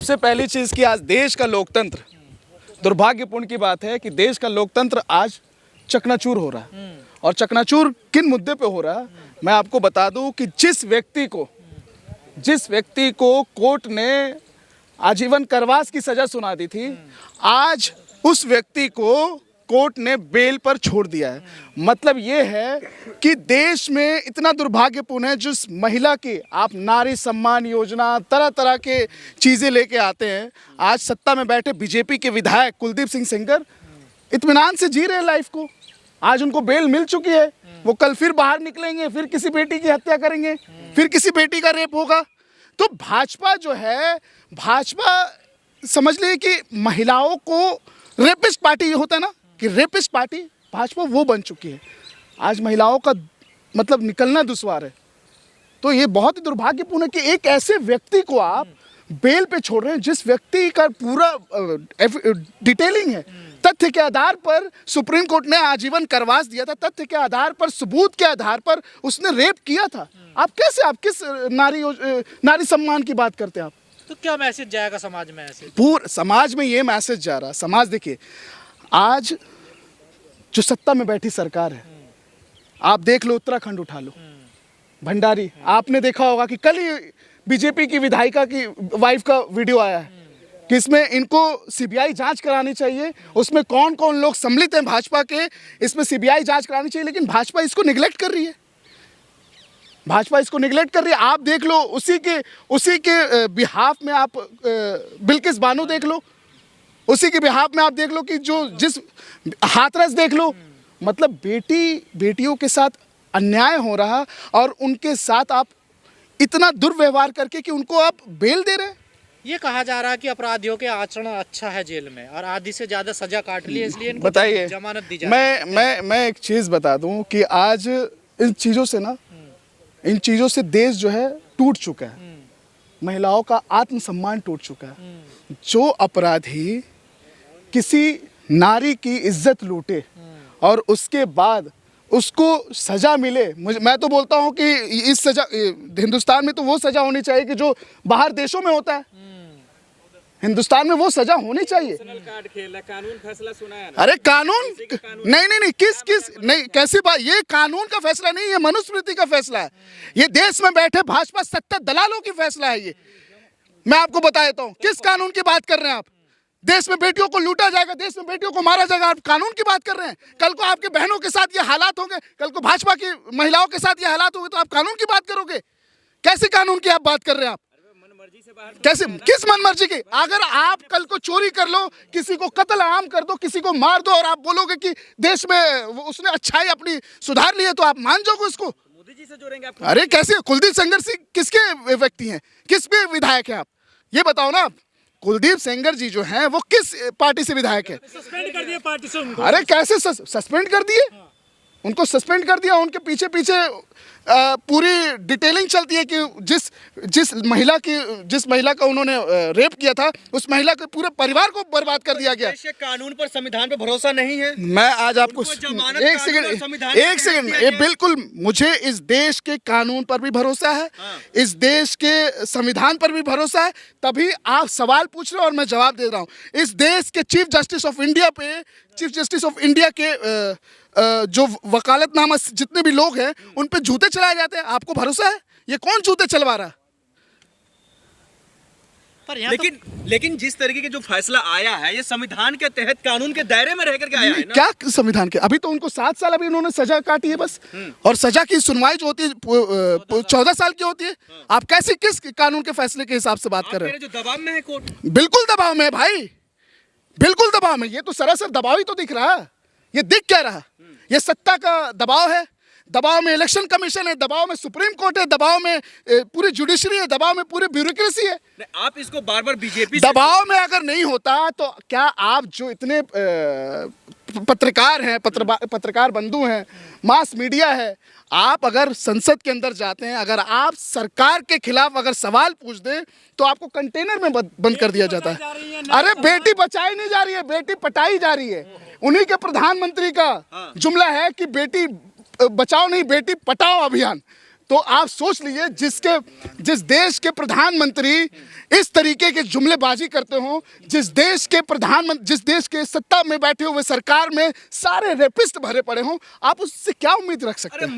सबसे पहली चीज कि आज देश का लोकतंत्र, दुर्भाग्यपूर्ण की बात है कि देश का लोकतंत्र आज चकनाचूर हो रहा है। और चकनाचूर किन मुद्दे पे हो रहा है, मैं आपको बता दूं कि जिस व्यक्ति को कोर्ट ने आजीवन कारावास की सजा सुना दी थी, आज उस व्यक्ति को कोर्ट ने बेल पर छोड़ दिया है। मतलब ये है कि देश में इतना दुर्भाग्यपूर्ण है, जिस महिला की आप नारी सम्मान योजना तरह तरह के चीज़ें लेके आते हैं, आज सत्ता में बैठे बीजेपी के विधायक कुलदीप सिंह सेंगर इत्मीनान से जी रहे हैं लाइफ को। आज उनको बेल मिल चुकी है, वो कल फिर बाहर निकलेंगे, फिर किसी बेटी की हत्या करेंगे, फिर किसी बेटी का रेप होगा। तो भाजपा जो है, भाजपा समझ लीजिए कि महिलाओं को रेपिस्ट पार्टी, ये होता है ना कि रेपिस्ट पार्टी, भाजपा वो बन चुकी है। आज महिलाओं का मतलब निकलना दुश्वार है। तो ये बहुत ही दुर्भाग्यपूर्ण है कि एक ऐसे व्यक्ति को आप बेल पे छोड़ रहे हैं, जिस व्यक्ति का पूरा डिटेलिंग है, तथ्य के आधार पर सुप्रीम कोर्ट ने आजीवन कारावास दिया था, तथ्य के आधार पर, सबूत के आधार पर उसने रेप किया था। आप कैसे, आप किस नारी सम्मान की बात करते हैं आप? तो क्या मैसेज जाएगा समाज में? ऐसे पूरे समाज में ये मैसेज जा रहा है। समाज देखिए, आज जो सत्ता में बैठी सरकार है, आप देख लो, उत्तराखंड उठा लो, भंडारी, आपने देखा होगा कि कल ही बीजेपी की विधायिका की वाइफ का वीडियो आया है कि इसमें इनको सीबीआई जांच करानी चाहिए, उसमें कौन कौन लोग सम्मिलित हैं भाजपा के, इसमें सीबीआई जांच करानी चाहिए। लेकिन भाजपा इसको निगलेक्ट कर रही है, भाजपा इसको निगलेक्ट कर रही है। आप देख लो, उसी के बिहाफ में आप बिल्किस बानो देख लो, उसी के बिहाफ में आप देख लो कि जिस हाथरस देख लो। मतलब बेटियों के साथ अन्याय हो रहा, और उनके साथ आप इतना दुर्व्यवहार करके कि उनको आप बेल दे रहे हैं। ये कहा जा रहा है कि अपराधियों के आचरण अच्छा है जेल में, और आधी से ज्यादा सजा काट ली है, इसलिए इनको बताइए, जमानत दी जाए। मैं एक चीज बता दूं कि आज इन चीजों से ना, इन चीजों से देश जो है टूट चुका है, महिलाओं का आत्मसम्मान टूट चुका है। जो अपराधी किसी नारी की इज्जत लूटे और उसके बाद उसको सजा मिले, मैं तो बोलता हूं कि इस सजा, हिंदुस्तान में तो वो सजा होनी चाहिए कि जो बाहर देशों में होता है। हिंदुस्तान में वो सजा होनी चाहिए। कार्ड खेल, कानून फैसला सुना है ना? अरे कानून नहीं, किस नहीं, कैसी बात? ये कानून का फैसला नहीं है, मनुस्मृति का फैसला है। ये देश में बैठे भाजपा सत्ता दलालों की फैसला है। ये मैं आपको बता देता हूँ, किस कानून की बात कर रहे हैं आप? देश में बेटियों को लूटा जाएगा, देश में बेटियों को मारा जाएगा, आप कानून की बात कर रहे हैं। कल को आपके बहनों के साथ ये हालात होंगे, कल को भाजपा की महिलाओं के साथ ये हालात होंगे, तो आप कानून की बात करोगे? कैसे कानून की आप बात कर रहे हैं आप? कैसे, किस मन मर्जी की? अगर आप कल को चोरी कर लो, किसी को कत्ल आम कर दो, किसी को मार दो, और आप बोलोगे कि देश में उसने अच्छाई अपनी सुधार ली है, तो आप मान जाओगे उसको? मोदी जी से जोड़ेंगे आप? अरे कैसे? कुलदीप सेंगर सिंह किसके व्यक्ति हैं, किस पे विधायक हैं आप? ये बताओ ना। कुलदीप सेंगर जी जो हैं, वो किस पार्टी से विधायक है? सस्पेंड कर दिए पार्टी से उनको। अरे कैसे सस्पेंड कर दिए? उनको सस्पेंड कर दिया। उनके पीछे पूरी डिटेलिंग चलती है कि जिस महिला का उन्होंने रेप किया था, उस महिला के पूरे परिवार को बर्बाद कर दिया गया। कानून पर, संविधान पर भरोसा नहीं है। मैं आज आपको एक सेकंड, ये बिल्कुल, मुझे इस देश के कानून पर भी भरोसा है, इस देश के संविधान पर भी भरोसा है। तभी आप सवाल पूछ रहे हो और मैं जवाब दे रहा हूँ। इस देश के चीफ जस्टिस ऑफ इंडिया के जो वकालतनामा जितने भी लोग हैं, उन पे जूते चलाए जाते हैं। आपको भरोसा है? ये कौन जूते चलवा रहा है? पर लेकिन जिस तरीके के जो फैसला आया है, ये संविधान के तहत, कानून के दायरे में रह करके आया है ना? क्या संविधान के? अभी तो उनको 7 साल अभी उन्होंने सजा काटी है बस, और सजा की सुनवाई जो होती है 14 साल की होती है। आप कैसे, किस कानून के फैसले के हिसाब से बात कर रहे हैं? जो दबाव में है कोर्ट? बिल्कुल दबाव में है भाई, बिल्कुल दबाव में। ये तो सरासर दबाव ही तो दिख रहा है। ये दिख क्या रहा? ये सत्ता का दबाव है, दबाव में इलेक्शन कमीशन है, दबाव में सुप्रीम कोर्ट है, दबाव में पूरी जुडिशरी है, दबाव में पूरी ब्यूरोक्रेसी है। आप इसको बार बार बीजेपी दबाव में अगर नहीं होता तो क्या आप जो इतने पत्रकार हैं, पत्रकार बंधु हैं, मास मीडिया है, आप अगर संसद के अंदर जाते हैं, अगर आप सरकार के खिलाफ अगर सवाल पूछ दें, तो आपको कंटेनर में बंद कर दिया जाता है। अरे बेटी बचाई नहीं जा रही है, बेटी पटाई जा रही है। उन्हीं के प्रधानमंत्री का जुमला है कि बेटी बचाओ नहीं, बेटी पटाओ अभियान। तो आप सोच लीजिए जिस देश के प्रधानमंत्री इस तरीके के जुमलेबाजी करते हो, जिस देश के सत्ता में बैठे हुए सरकार में सारे रेपिस्ट भरे पड़े हों, आप उससे क्या उम्मीद रख सकते हैं?